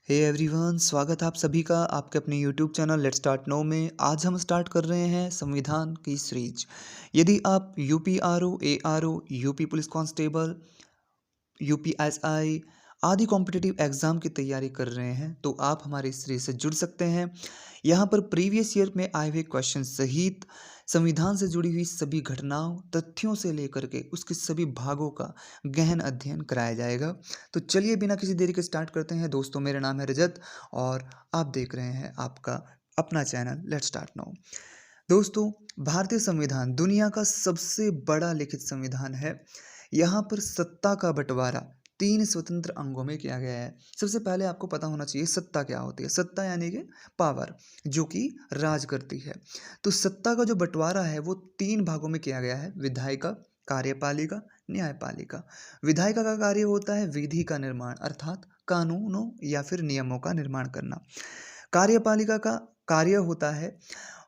Hey everyone, स्वागत है आप सभी का आपके अपने YouTube channel let's start now में। आज हम स्टार्ट कर रहे हैं संविधान की सीरीज। यदि आप UP R O, A R O, UP police constable, UPSI आदि कॉम्पिटिटिव एग्जाम की तैयारी कर रहे हैं तो आप हमारी इस सीरीज से जुड़ सकते हैं। यहाँ पर प्रीवियस ईयर में आए हुए क्वेश्चन सहित संविधान से जुड़ी हुई सभी घटनाओं तथ्यों से लेकर के उसके सभी भागों का गहन अध्ययन कराया जाएगा। तो चलिए बिना किसी देरी के स्टार्ट करते हैं। दोस्तों, मेरा नाम है रजत और आप देख रहे हैं आपका अपना चैनल लेट्स स्टार्ट नाउ। दोस्तों, भारतीय संविधान दुनिया का सबसे बड़ा लिखित संविधान है। यहाँ पर सत्ता का बंटवारा 3 स्वतंत्र अंगों में किया गया है। सबसे पहले आपको पता होना चाहिए सत्ता क्या होती है। सत्ता यानी कि पावर, जो कि राज करती है। तो सत्ता का जो बंटवारा है वो 3 भागों में किया गया है: विधायिका, कार्यपालिका, न्यायपालिका। विधायिका का कार्य होता है विधि का निर्माण, अर्थात कानूनों या फिर नियमों का निर्माण करना। कार्यपालिका का कार्य होता है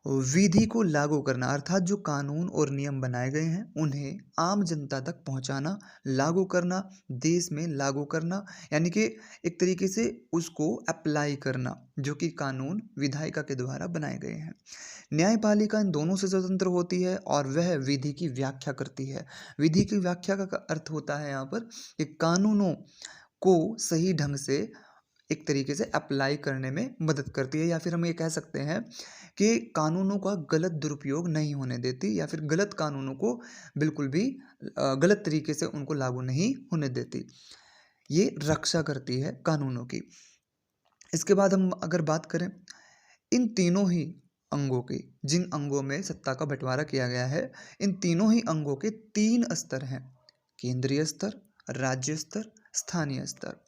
विधि को लागू करना, अर्थात जो कानून और नियम बनाए गए हैं उन्हें आम जनता तक पहुंचाना, लागू करना, देश में लागू करना, यानी कि एक तरीके से उसको अप्लाई करना, जो कि कानून विधायिका के द्वारा बनाए गए हैं। न्यायपालिका इन दोनों से स्वतंत्र होती है और वह विधि की व्याख्या करती है। विधि की व्याख्या का अर्थ होता है यहाँ पर कि कानूनों को सही ढंग से एक तरीके से अप्लाई करने में मदद करती है, या फिर हम ये कह सकते हैं कि कानूनों का गलत दुरुपयोग नहीं होने देती, या फिर गलत कानूनों को बिल्कुल भी गलत तरीके से उनको लागू नहीं होने देती। ये रक्षा करती है कानूनों की। इसके बाद हम अगर बात करें इन तीनों ही अंगों की, जिन अंगों में सत्ता का बंटवारा किया गया है, इन तीनों ही अंगों के 3 स्तर हैं: केंद्रीय स्तर, राज्य स्तर, स्थानीय स्तर।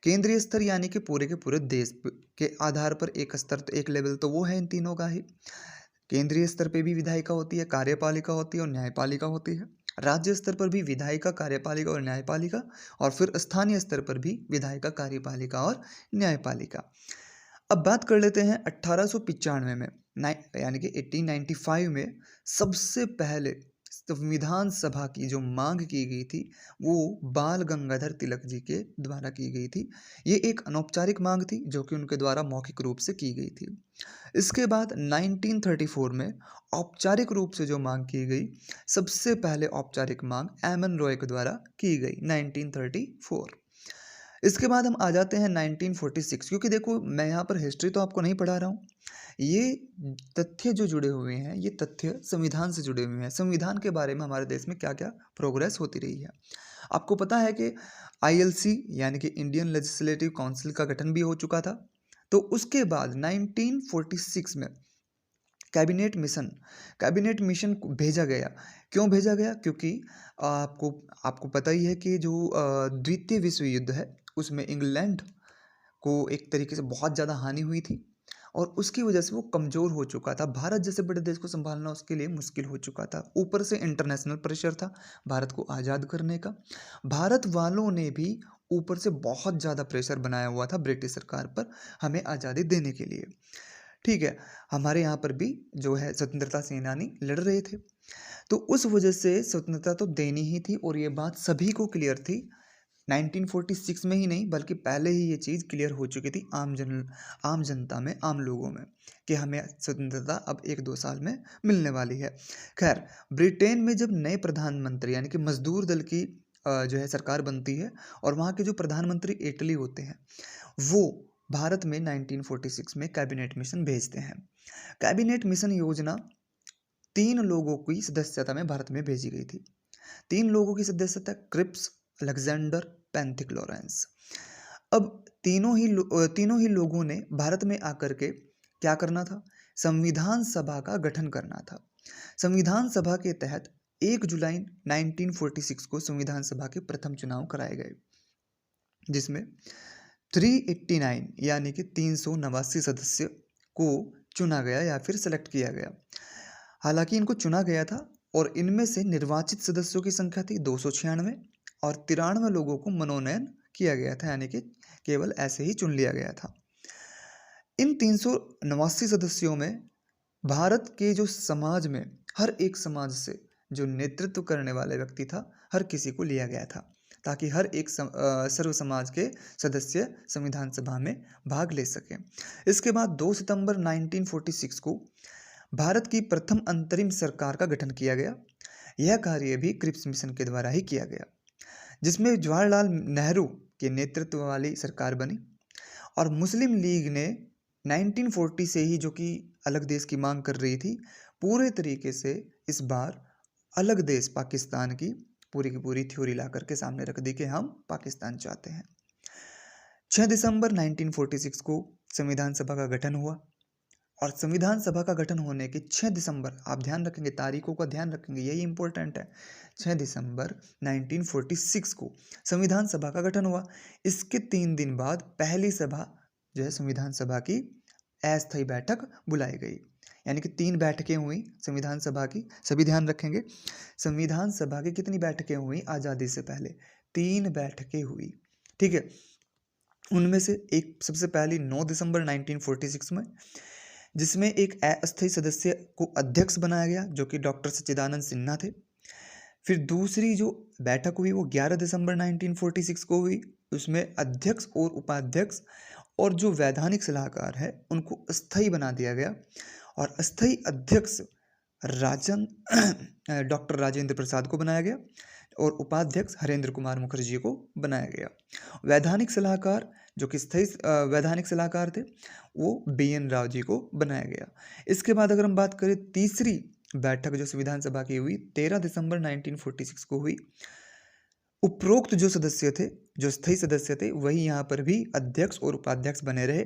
केंद्रीय स्तर यानी कि पूरे के पूरे देश के आधार पर एक स्तर, तो एक लेवल तो वो है इन तीनों का ही। केंद्रीय स्तर पे भी विधायिका होती है, कार्यपालिका होती है और न्यायपालिका होती है। राज्य स्तर पर भी विधायिका, कार्यपालिका और न्यायपालिका, और फिर स्थानीय स्तर पर भी विधायिका, कार्यपालिका और न्यायपालिका। अब बात कर लेते हैं 1895 में, यानी कि 1895 में सबसे पहले संविधान सभा की जो मांग की गई थी वो बाल गंगाधर तिलक जी के द्वारा की गई थी। ये एक अनौपचारिक मांग थी जो कि उनके द्वारा मौखिक रूप से की गई थी। इसके बाद 1934 में औपचारिक रूप से जो मांग की गई, सबसे पहले औपचारिक मांग एम एन रॉय के द्वारा की गई 1934। इसके बाद हम आ जाते हैं 1946, क्योंकि देखो मैं यहाँ पर हिस्ट्री तो आपको नहीं पढ़ा रहा हूँ। ये तथ्य जो जुड़े हुए हैं ये तथ्य संविधान से जुड़े हुए हैं। संविधान के बारे में हमारे देश में क्या क्या प्रोग्रेस होती रही है। आपको पता है कि आईएलसी यानी कि इंडियन लेजिस्लेटिव काउंसिल का गठन भी हो चुका था। तो उसके बाद 1946 में कैबिनेट मिशन को भेजा गया। क्यों भेजा गया? क्योंकि आपको आपको पता ही है कि जो द्वितीय विश्व युद्ध है उसमें इंग्लैंड को एक तरीके से बहुत ज़्यादा हानि हुई थी और उसकी वजह से वो कमज़ोर हो चुका था। भारत जैसे बड़े देश को संभालना उसके लिए मुश्किल हो चुका था। ऊपर से इंटरनेशनल प्रेशर था भारत को आज़ाद करने का। भारत वालों ने भी ऊपर से बहुत ज़्यादा प्रेशर बनाया हुआ था ब्रिटिश सरकार पर हमें आज़ादी देने के लिए। ठीक है, हमारे यहाँ पर भी जो है स्वतंत्रता सेनानी लड़ रहे थे, तो उस वजह से स्वतंत्रता तो देनी ही थी और ये बात सभी को क्लियर थी। 1946 में ही नहीं बल्कि पहले ही ये चीज़ क्लियर हो चुकी थी आम जनता में, आम लोगों में, कि हमें स्वतंत्रता अब 1-2 साल में मिलने वाली है। खैर, ब्रिटेन में जब नए प्रधानमंत्री यानी कि मजदूर दल की जो है सरकार बनती है और वहाँ के जो प्रधानमंत्री इटली होते हैं वो भारत में 1946 में कैबिनेट मिशन भेजते हैं। कैबिनेट मिशन योजना 3 लोगों की सदस्यता में भारत में भेजी गई थी। 3 लोगों की सदस्यता: क्रिप्स, अलेक्जेंडर, पेंथिक लॉरेंस। अब तीनों ही लोगों ने भारत में आकर के क्या करना था? संविधान सभा का गठन करना था। संविधान सभा के तहत 1 जुलाई 1946 को संविधान सभा के प्रथम चुनाव कराए गए, जिसमें 389 यानी कि 389 सदस्य को चुना गया या फिर सेलेक्ट किया गया। हालांकि इनको चुना गया था और इनमें से निर्वाचित सदस्यों की संख्या थी 296 और 93 लोगों को मनोनयन किया गया था, यानी कि केवल ऐसे ही चुन लिया गया था। इन 389 सदस्यों में भारत के जो समाज में हर एक समाज से जो नेतृत्व करने वाला व्यक्ति था, हर किसी को लिया गया था ताकि हर एक सर्व समाज के सदस्य संविधान सभा में भाग ले सकें। इसके बाद 2 सितंबर 1946 को भारत की प्रथम अंतरिम सरकार का गठन किया गया। यह कार्य भी क्रिप्स मिशन के द्वारा ही किया गया, जिसमें जवाहरलाल नेहरू के नेतृत्व वाली सरकार बनी और मुस्लिम लीग ने 1940 से ही, जो कि अलग देश की मांग कर रही थी, पूरे तरीके से इस बार अलग देश पाकिस्तान की पूरी थ्योरी ला करके सामने रख दी कि हम पाकिस्तान चाहते हैं। 6 दिसंबर 1946 को संविधान सभा का गठन हुआ और संविधान सभा का गठन होने के 6 दिसंबर, आप ध्यान रखेंगे, तारीखों का ध्यान रखेंगे, यही इंपॉर्टेंट है। 6 दिसंबर 1946 को संविधान सभा का गठन हुआ। इसके 3 दिन बाद पहली सभा जो है संविधान सभा की अस्थायी बैठक बुलाई गई, यानी कि 3 बैठकें हुई संविधान सभा की। सभी ध्यान रखेंगे, संविधान सभा की कितनी बैठकें हुई आज़ादी से पहले? 3 बैठकें हुई, ठीक है। उनमें से एक सबसे पहली 9 दिसंबर 1946 में, जिसमें एक अस्थायी सदस्य को अध्यक्ष बनाया गया, जो कि डॉक्टर सच्चिदानंद सिन्हा थे। फिर दूसरी जो बैठक हुई वो 11 दिसंबर 1946 को हुई। उसमें अध्यक्ष और उपाध्यक्ष और जो वैधानिक सलाहकार है उनको अस्थायी बना दिया गया और अस्थायी अध्यक्ष डॉक्टर राजेंद्र प्रसाद को बनाया गया और उपाध्यक्ष हरेंद्र कुमार मुखर्जी को बनाया गया। वैधानिक सलाहकार, जो कि स्थायी वैधानिक सलाहकार थे, वो BN राव जी को बनाया गया। इसके बाद अगर हम बात करें तीसरी बैठक जो संविधान सभा की हुई 13 दिसंबर 1946 को हुई। उपरोक्त जो सदस्य थे, जो स्थायी सदस्य थे, वही यहाँ पर भी अध्यक्ष और उपाध्यक्ष बने रहे।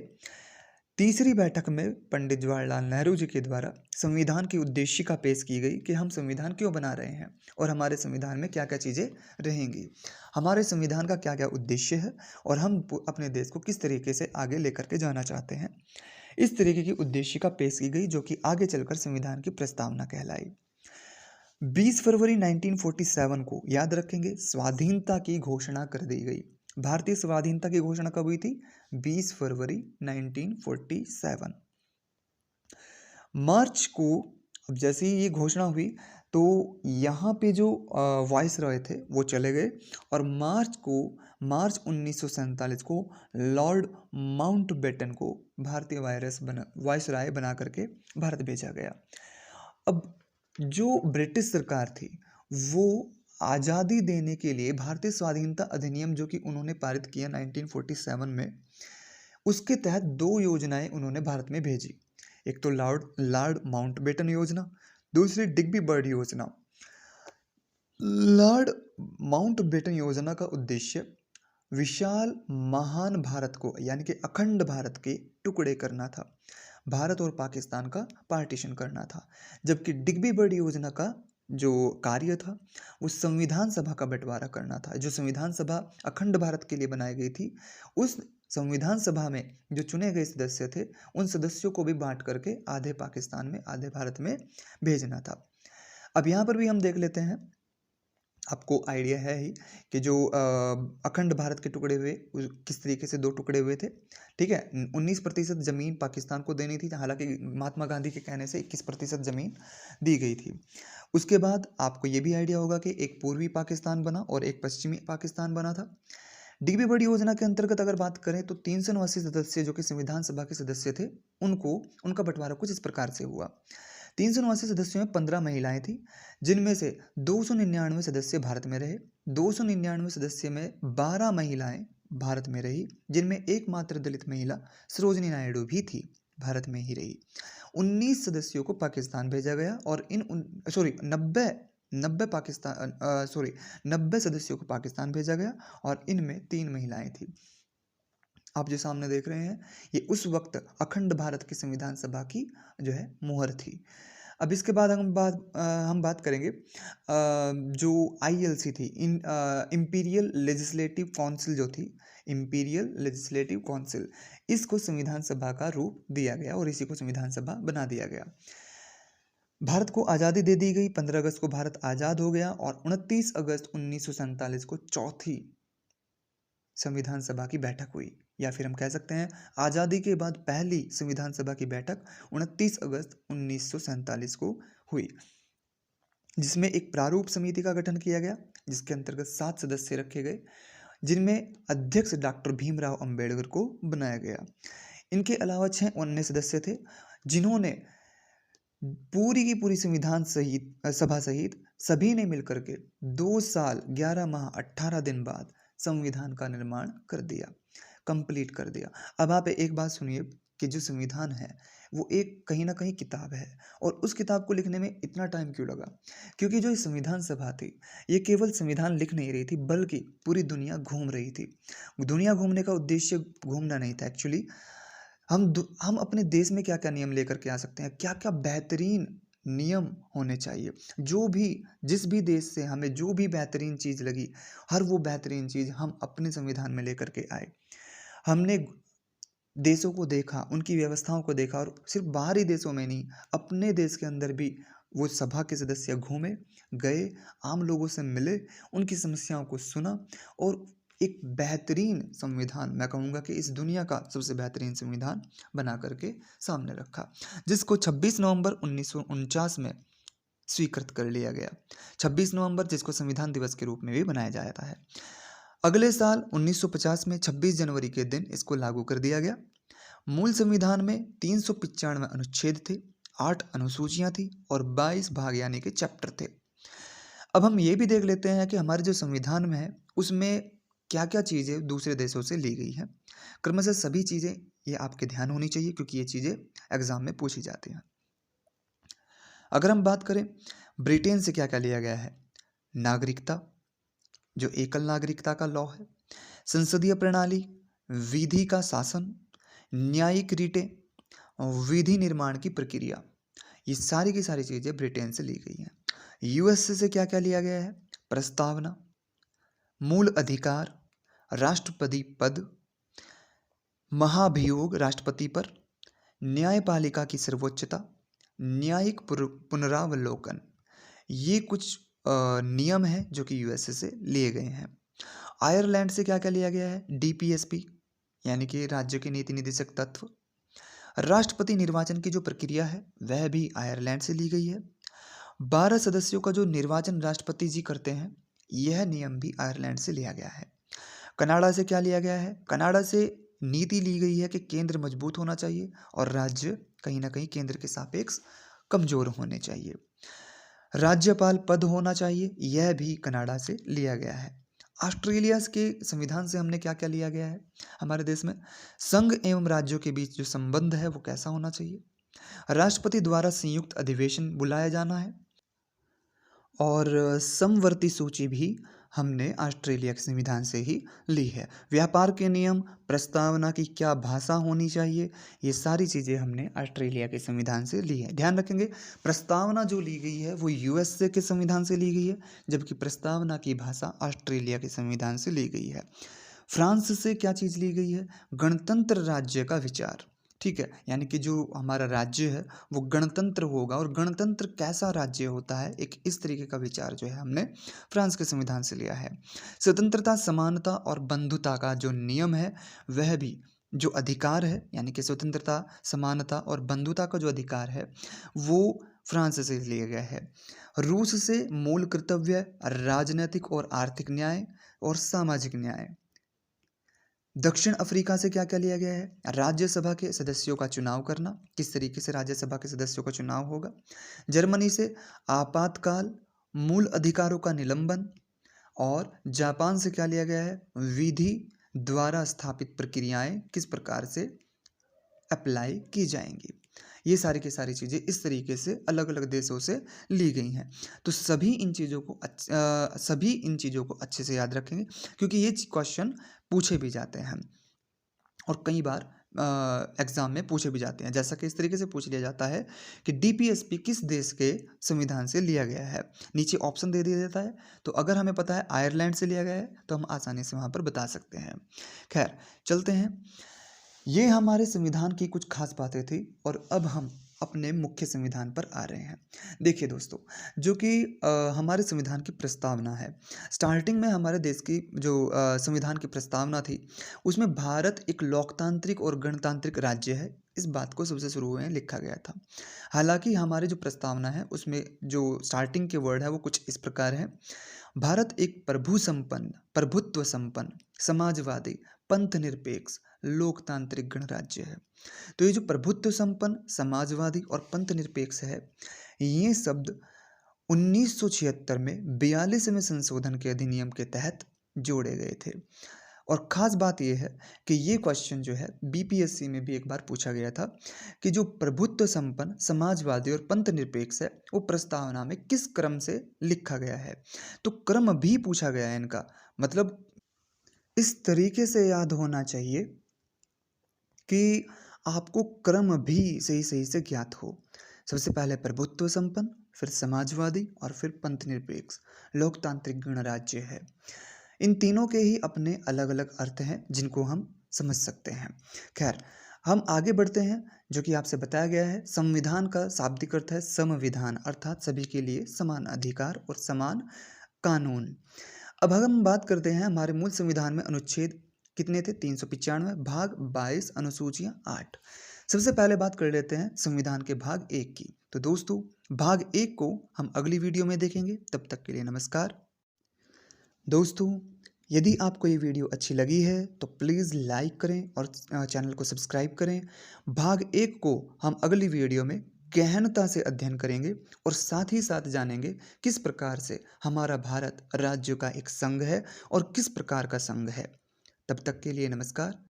तीसरी बैठक में पंडित जवाहरलाल नेहरू जी के द्वारा संविधान की उद्देशिका पेश की गई कि हम संविधान क्यों बना रहे हैं और हमारे संविधान में क्या क्या चीज़ें रहेंगी, हमारे संविधान का क्या क्या उद्देश्य है और हम अपने देश को किस तरीके से आगे लेकर के जाना चाहते हैं। इस तरीके की उद्देशिका पेश की गई, जो कि आगे चलकर संविधान की प्रस्तावना कहलाई। 20 फरवरी 1947 को, याद रखेंगे, स्वाधीनता की घोषणा कर दी गई। भारतीय स्वाधीनता की घोषणा कब हुई थी? 20 फरवरी 1947। मार्च को, अब जैसे ही ये घोषणा हुई तो यहाँ पे जो वाइसरॉय थे वो चले गए और मार्च 1947 को लॉर्ड माउंटबेटन को भारतीय वाइसरॉय बना करके भारत भेजा गया। अब जो ब्रिटिश सरकार थी वो आज़ादी देने के लिए भारतीय स्वाधीनता अधिनियम, जो कि उन्होंने पारित किया 1947 में, उसके तहत 2 योजनाएं उन्होंने भारत में भेजी। एक तो लॉर्ड माउंटबेटन योजना, दूसरी डिग्बी बर्ड योजना। लॉर्ड माउंटबेटन योजना का उद्देश्य विशाल महान भारत को, यानी कि अखंड भारत के टुकड़े करना था, भारत और पाकिस्तान का पार्टीशन करना था। जबकि डिग्बी बर्ड योजना का जो कार्य था वो संविधान सभा का बंटवारा करना था। जो संविधान सभा अखंड भारत के लिए बनाई गई थी, उस संविधान सभा में जो चुने गए सदस्य थे, उन सदस्यों को भी बांट करके आधे पाकिस्तान में आधे भारत में भेजना था। अब यहाँ पर भी हम देख लेते हैं, आपको आइडिया है ही कि जो अखंड भारत के टुकड़े हुए किस तरीके से 2 टुकड़े हुए थे, ठीक है। 19% ज़मीन पाकिस्तान को देनी थी, हालांकि महात्मा गांधी के कहने से 21% ज़मीन दी गई थी। उसके बाद आपको ये भी आइडिया होगा कि एक पूर्वी पाकिस्तान बना और एक पश्चिमी पाकिस्तान बना था। डिग्बी बर्ड योजना के अंतर्गत अगर बात करें तो 379 सदस्य जो कि संविधान सभा के सदस्य थे, उनका बंटवारा कुछ इस प्रकार से हुआ। 379 सदस्यों में 15 महिलाएं थी, जिनमें से 299 सदस्य भारत में रहे। 299 सदस्य में 12 महिलाएं भारत में रही, जिनमें एकमात्र दलित महिला सरोजिनी नायडू भी थी, भारत में ही रही। 19 सदस्यों को पाकिस्तान भेजा गया और 90 सदस्यों को पाकिस्तान भेजा गया और इनमें 3 महिलाएं थी। आप जो सामने देख रहे हैं ये उस वक्त अखंड भारत की संविधान सभा की जो है मुहर थी। अब इसके बाद हम बात करेंगे जो ILC थी, इंपीरियल लेजिस्लेटिव काउंसिल जो थी, इंपीरियल लेजिस्लेटिव काउंसिल, इसको संविधान सभा का रूप दिया गया और इसी को संविधान सभा बना दिया गया। भारत को आज़ादी दे दी गई, 15 अगस्त को भारत आज़ाद हो गया और 29 अगस्त 1947 को चौथी संविधान सभा की बैठक हुई, या फिर हम कह सकते हैं आज़ादी के बाद पहली संविधान सभा की बैठक 29 अगस्त 1947 को हुई, जिसमें एक प्रारूप समिति का गठन किया गया, जिसके अंतर्गत 7 सदस्य रखे गए, जिनमें अध्यक्ष डॉक्टर भीमराव अंबेडकर को बनाया गया। इनके अलावा 6 अन्य सदस्य थे, जिन्होंने पूरी की पूरी संविधान सहित सभा सहित सभी ने मिलकर के 2 साल 11 माह 18 दिन बाद संविधान का निर्माण कर दिया, कंप्लीट कर दिया। अब आप एक बात सुनिए कि जो संविधान है वो एक कहीं ना कहीं किताब है, और उस किताब को लिखने में इतना टाइम क्यों लगा? क्योंकि जो ये संविधान सभा थी, ये केवल संविधान लिख नहीं रही थी, बल्कि पूरी दुनिया घूम रही थी। दुनिया घूमने का उद्देश्य घूमना नहीं था एक्चुअली। हम अपने देश में क्या क्या नियम लेकर के आ सकते हैं, क्या क्या बेहतरीन नियम होने चाहिए, जो भी जिस भी देश से हमें जो भी बेहतरीन चीज़ लगी, हर वो बेहतरीन चीज़ हम अपने संविधान में लेकर के आए। हमने देशों को देखा, उनकी व्यवस्थाओं को देखा, और सिर्फ बाहरी देशों में नहीं, अपने देश के अंदर भी वो सभा के सदस्य घूमे, गए, आम लोगों से मिले, उनकी समस्याओं को सुना, और एक बेहतरीन संविधान, मैं कहूँगा कि इस दुनिया का सबसे बेहतरीन संविधान बना करके सामने रखा, जिसको 26 नवंबर 1949 में स्वीकृत कर लिया गया। 26 नवंबर जिसको संविधान दिवस के रूप में भी मनाया जाता है। अगले साल 1950 में 26 जनवरी के दिन इसको लागू कर दिया गया। मूल संविधान में 395 अनुच्छेद थे, 8 अनुसूचियां थी और 22 भाग यानी कि चैप्टर थे। अब हम ये भी देख लेते हैं कि हमारे जो संविधान में है उसमें क्या क्या चीज़ें दूसरे देशों से ली गई हैं। क्रमशः सभी चीज़ें ये आपके ध्यान होनी चाहिए, क्योंकि ये चीज़ें एग्जाम में पूछी जाती हैं। अगर हम बात करें ब्रिटेन से क्या क्या लिया गया है, नागरिकता, जो एकल नागरिकता का लॉ है, संसदीय प्रणाली, विधि का शासन, न्यायिक रीटें, विधि निर्माण की प्रक्रिया, ये सारी की सारी चीज़ें ब्रिटेन से ली गई हैं। यूएस से क्या क्या लिया गया है, प्रस्तावना, मूल अधिकार, राष्ट्रपति पद, महाभियोग राष्ट्रपति पर, न्यायपालिका की सर्वोच्चता, न्यायिक पुनरावलोकन, ये कुछ नियम हैं जो कि यूएसए से लिए गए हैं। आयरलैंड से क्या क्या लिया गया है, डीपीएसपी यानी कि राज्य के नीति निदेशक तत्व, राष्ट्रपति निर्वाचन की जो प्रक्रिया है वह भी आयरलैंड से ली गई है। 12 सदस्यों का जो निर्वाचन राष्ट्रपति जी करते हैं, यह नियम भी आयरलैंड से लिया गया है। कनाडा से क्या लिया गया है, कनाडा से नीति ली गई है कि केंद्र मजबूत होना चाहिए और राज्य कहीं ना कहीं केंद्र के सापेक्ष कमजोर होने चाहिए। राज्यपाल पद होना चाहिए, यह भी कनाडा से लिया गया है। ऑस्ट्रेलिया के संविधान से हमने क्या क्या लिया गया है, हमारे देश में संघ एवं राज्यों के बीच जो संबंध है वो कैसा होना चाहिए, राष्ट्रपति द्वारा संयुक्त अधिवेशन बुलाया जाना है, और समवर्ती सूची भी हमने ऑस्ट्रेलिया के संविधान से ही ली है। व्यापार के नियम, प्रस्तावना की क्या भाषा होनी चाहिए, ये सारी चीज़ें हमने ऑस्ट्रेलिया के संविधान से ली है। ध्यान रखेंगे, प्रस्तावना जो ली गई है वो यूएसए के संविधान से ली गई है, जबकि प्रस्तावना की भाषा ऑस्ट्रेलिया के संविधान से ली गई है। फ्रांस से क्या चीज़ ली गई है, गणतंत्र राज्य का विचार। ठीक है, यानी कि जो हमारा राज्य है वो गणतंत्र होगा, और गणतंत्र कैसा राज्य होता है, एक इस तरीके का विचार जो है हमने फ्रांस के संविधान से लिया है। स्वतंत्रता, समानता और बंधुता का जो नियम है, वह भी जो अधिकार है, यानी कि स्वतंत्रता, समानता और बंधुता का जो अधिकार है वो फ्रांस से लिया गया है। रूस से मूल कर्तव्य, राजनीतिक और आर्थिक न्याय और सामाजिक न्याय। दक्षिण अफ्रीका से क्या क्या लिया गया है, राज्यसभा के सदस्यों का चुनाव करना, किस तरीके से राज्यसभा के सदस्यों का चुनाव होगा। जर्मनी से आपातकाल, मूल अधिकारों का निलंबन, और जापान से क्या लिया गया है, विधि द्वारा स्थापित प्रक्रियाएं किस प्रकार से अप्लाई की जाएंगी। ये सारी की सारी चीज़ें इस तरीके से अलग अलग देशों से ली गई हैं। तो सभी इन चीज़ों को अच्छे से याद रखेंगे, क्योंकि ये क्वेश्चन पूछे भी जाते हैं और कई बार एग्ज़ाम में पूछे भी जाते हैं। जैसा कि इस तरीके से पूछ लिया जाता है कि डीपीएसपी किस देश के संविधान से लिया गया है, नीचे ऑप्शन दे दिया जाता है। तो अगर हमें पता है आयरलैंड से लिया गया है तो हम आसानी से वहाँ पर बता सकते हैं। खैर, चलते हैं। ये हमारे संविधान की कुछ खास बातें थी, और अब हम अपने मुख्य संविधान पर आ रहे हैं। देखिए दोस्तों, जो कि हमारे संविधान की प्रस्तावना है, स्टार्टिंग में हमारे देश की जो संविधान की प्रस्तावना थी, उसमें भारत एक लोकतांत्रिक और गणतांत्रिक राज्य है, इस बात को सबसे शुरू में लिखा गया था। हालाँकि हमारी जो प्रस्तावना है, उसमें जो स्टार्टिंग के वर्ड है, वो कुछ इस प्रकार है: भारत एक प्रभुत्व संपन्न, समाजवादी, पंथ-निरपेक्ष, लोकतांत्रिक गणराज्य है। तो ये जो प्रभुत्व संपन्न, समाजवादी और पंथ-निरपेक्ष है, ये शब्द 1976 में 42वें संशोधन के अधिनियम के तहत जोड़े गए थे। और ख़ास बात ये है कि ये क्वेश्चन जो है बीपीएससी में भी एक बार पूछा गया था कि जो प्रभुत्व संपन्न, समाजवादी और पंथ-निरपेक्ष है, वो प्रस्तावना में किस क्रम से लिखा गया है। तो क्रम भी पूछा गया है इनका, मतलब इस तरीके से याद होना चाहिए कि आपको क्रम भी सही-सही से ज्ञात हो। सबसे पहले प्रभुत्व संपन्न, फिर समाजवादी और फिर पंथ-निरपेक्ष, लोकतांत्रिक गणराज्य है। इन तीनों के ही अपने अलग-अलग अर्थ हैं, जिनको हम समझ सकते हैं। खैर, हम आगे बढ़ते हैं, जो कि आपसे बताया गया है। संविधान का शाब्दिक अर्थ है संविधान, अर्थात सभी के लिए समान अधिकार और समान कानून। अब हम बात करते हैं हमारे मूल संविधान में अनुच्छेद कितने थे? 395, भाग 22, अनुसूचियाँ 8। सबसे पहले बात कर लेते हैं संविधान के भाग 1 की। तो दोस्तों, भाग 1 को हम अगली वीडियो में देखेंगे। तब तक के लिए नमस्कार। दोस्तों, यदि आपको ये वीडियो अच्छी लगी है तो प्लीज़ लाइक करें और चैनल को सब्सक्राइब करें। भाग 1 को हम अगली वीडियो में गहनता से अध्ययन करेंगे और साथ ही साथ जानेंगे किस प्रकार से हमारा भारत राज्यों का एक संघ है और किस प्रकार का संघ है। तब तक के लिए नमस्कार।